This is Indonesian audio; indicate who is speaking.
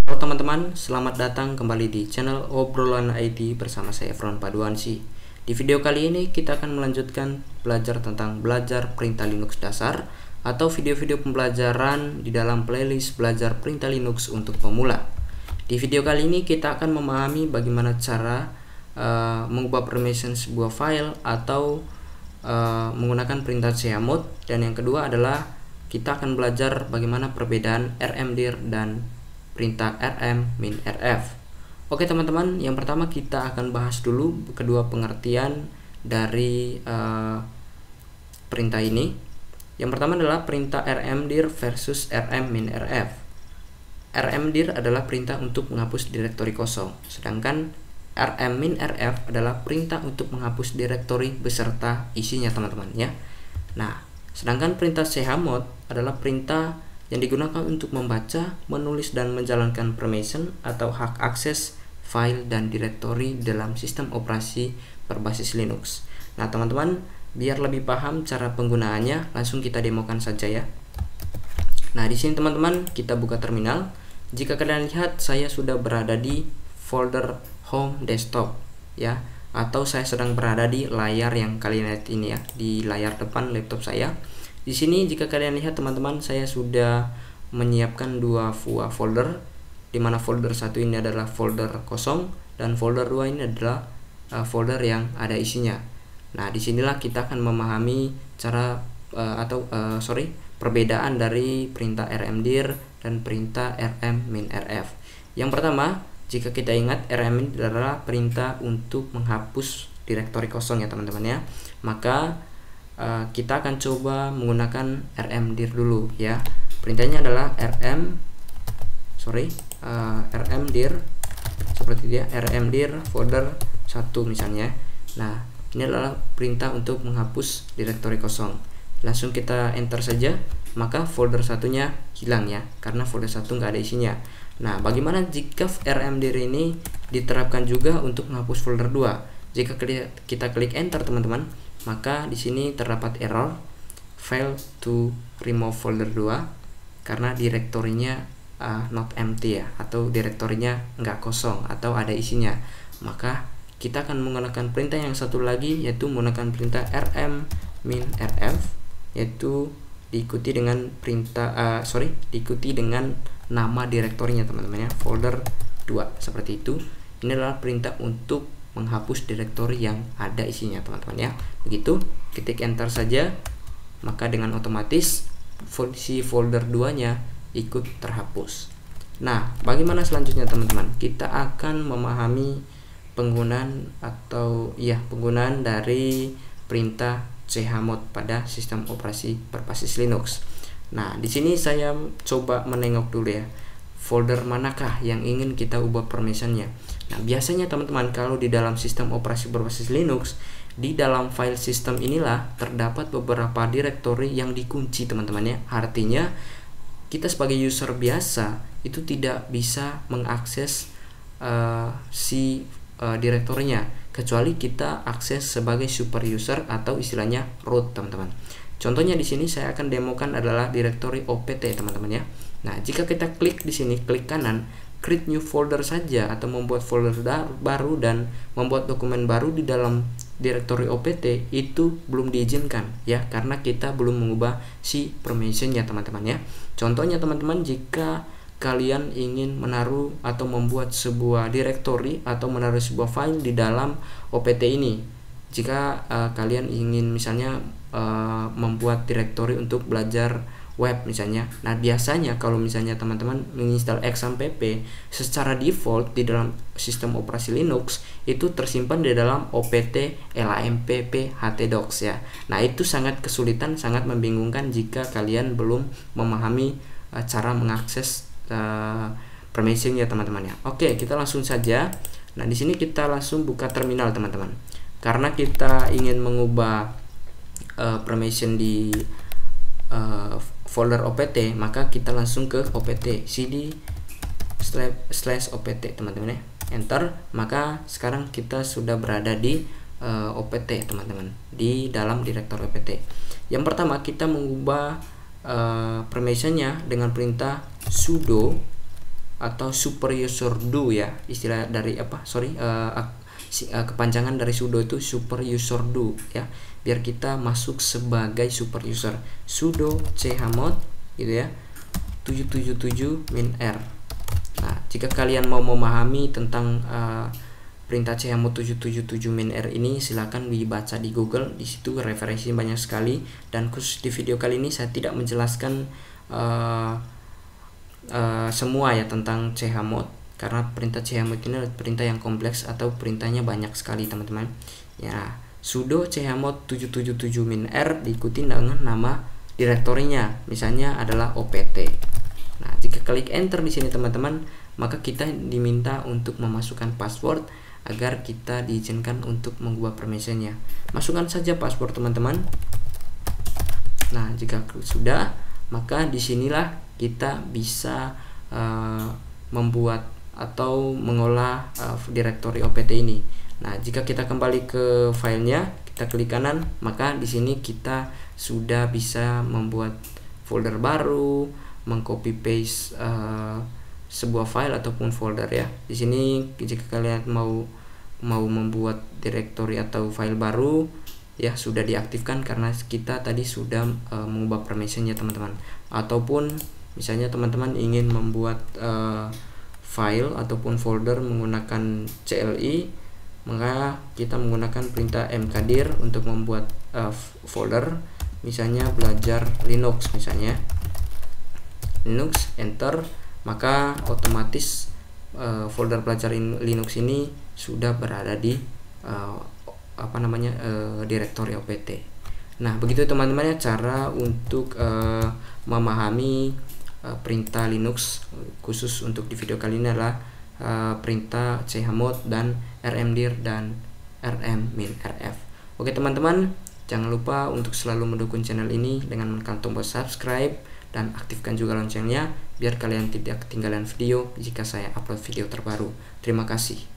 Speaker 1: Halo teman-teman, selamat datang kembali di channel Obrolan IT bersama saya Efron Paduansi. Di video kali ini kita akan melanjutkan belajar tentang belajar perintah Linux dasar atau video-video pembelajaran di dalam playlist belajar perintah Linux untuk pemula. Di video kali ini kita akan memahami bagaimana cara mengubah permission sebuah file atau menggunakan perintah chmod, dan yang kedua adalah kita akan belajar bagaimana perbedaan rmdir dan perintah rm-rf. Oke teman-teman, yang pertama kita akan bahas dulu kedua pengertian dari perintah ini. Yang pertama adalah perintah rmdir versus rm-rf. Rmdir adalah perintah untuk menghapus direktori kosong, sedangkan rm-rf adalah perintah untuk menghapus direktori beserta isinya teman-teman ya. Nah, sedangkan perintah chmod adalah perintah yang digunakan untuk membaca, menulis, dan menjalankan permission atau hak akses file dan direktori dalam sistem operasi berbasis Linux. Nah teman-teman, biar lebih paham cara penggunaannya, langsung kita demokan saja ya. Nah di sini teman-teman, kita buka terminal. Jika kalian lihat, saya sudah berada di folder home desktop ya, atau saya sedang berada di layar yang kalian lihat ini ya, di layar depan laptop saya. Di sini jika kalian lihat teman-teman, saya sudah menyiapkan dua folder, di mana folder satu ini adalah folder kosong dan folder 2 ini adalah folder yang ada isinya. Nah, disinilah kita akan memahami cara perbedaan dari perintah rmdir dan perintah rm-rf. Yang pertama, jika kita ingat, rmdir adalah perintah untuk menghapus direktori kosong ya teman-teman ya. Maka kita akan coba menggunakan rmdir dulu ya. Perintahnya adalah rmdir seperti dia, rmdir folder 1 misalnya. Nah, ini adalah perintah untuk menghapus direktori kosong. Langsung kita enter saja, maka folder satunya hilang ya, karena folder 1 nggak ada isinya. Nah, bagaimana jika rmdir ini diterapkan juga untuk menghapus folder 2? Jika kita klik enter teman-teman, maka di sini terdapat error fail to remove folder 2 karena direktorinya not empty ya, atau direktorinya nggak kosong atau ada isinya. Maka kita akan menggunakan perintah yang satu lagi, yaitu menggunakan perintah rm-rf, yaitu diikuti dengan diikuti dengan nama direktorinya teman-teman ya, folder 2 seperti itu. Ini adalah perintah untuk menghapus direktori yang ada isinya teman-teman ya. Begitu, ketik enter saja, maka dengan otomatis si folder 2 nya ikut terhapus. Nah, bagaimana selanjutnya teman-teman? Kita akan memahami penggunaan dari perintah chmod pada sistem operasi berbasis Linux. Nah, di sini saya coba menengok dulu ya, folder manakah yang ingin kita ubah permissionnya. Nah, biasanya teman-teman, kalau di dalam sistem operasi berbasis Linux, di dalam file system inilah terdapat beberapa direktori yang dikunci teman-teman ya. Artinya kita sebagai user biasa itu tidak bisa mengakses direktorinya, kecuali kita akses sebagai super user atau istilahnya root teman-teman. Contohnya di sini saya akan demokan adalah direktori opt teman-teman ya. Nah, jika kita klik di sini, klik kanan, create new folder saja atau membuat folder baru dan membuat dokumen baru di dalam direktori opt, itu belum diizinkan ya, karena kita belum mengubah si permissionnya teman-teman ya. Contohnya teman-teman, jika kalian ingin menaruh atau membuat sebuah direktori atau menaruh sebuah file di dalam opt ini, jika kalian ingin misalnya membuat direktori untuk belajar web misalnya. Nah, biasanya kalau misalnya teman-teman menginstal XAMPP, secara default di dalam sistem operasi Linux itu tersimpan di dalam opt lampp htdocs ya. Nah, itu sangat kesulitan, sangat membingungkan jika kalian belum memahami cara mengakses permission ya teman-teman ya. Oke, kita langsung saja. Nah, di sini kita langsung buka terminal teman-teman. Karena kita ingin mengubah permission di folder opt, maka kita langsung ke opt cd/opt teman-teman ya, enter. Maka sekarang kita sudah berada di opt teman-teman, di dalam direktori opt. Yang pertama, kita mengubah permissionnya dengan perintah sudo atau super user do ya, istilah dari kepanjangan dari sudo itu super user do ya, biar kita masuk sebagai super user. Sudo chmod gitu ya 777-r. Nah, jika kalian mau memahami tentang perintah chmod 777-r ini, silakan dibaca di Google. Di situ referensi banyak sekali, dan khusus di video kali ini saya tidak menjelaskan semua ya tentang chmod, karena perintah chmod ini adalah perintah yang kompleks atau perintahnya banyak sekali teman-teman ya. Sudo chmod 777-r diikuti dengan nama direktorinya, misalnya adalah opt. Nah, jika klik enter di sini teman-teman, maka kita diminta untuk memasukkan password agar kita diizinkan untuk mengubah permissionnya. Masukkan saja password teman-teman. Nah, jika sudah, maka disinilah kita bisa membuat atau mengolah direktori opt ini. Nah, jika kita kembali ke filenya, kita klik kanan, maka di sini kita sudah bisa membuat folder baru, mengcopy paste sebuah file ataupun folder ya. Di sini jika kalian mau membuat direktori atau file baru ya, sudah diaktifkan karena kita tadi sudah mengubah permissionnya teman-teman. Ataupun misalnya teman-teman ingin membuat file ataupun folder menggunakan CLI, maka kita menggunakan perintah mkdir untuk membuat folder, misalnya belajar Linux, misalnya Linux, enter, maka otomatis folder belajar Linux ini sudah berada di direktori opt. Nah, begitu teman-teman ya cara untuk memahami perintah Linux. Khusus untuk di video kali ini adalah perintah chmod dan rmdir dan rm-rf. Oke teman-teman, jangan lupa untuk selalu mendukung channel ini dengan menekan tombol subscribe dan aktifkan juga loncengnya biar kalian tidak ketinggalan video jika saya upload video terbaru. Terima kasih.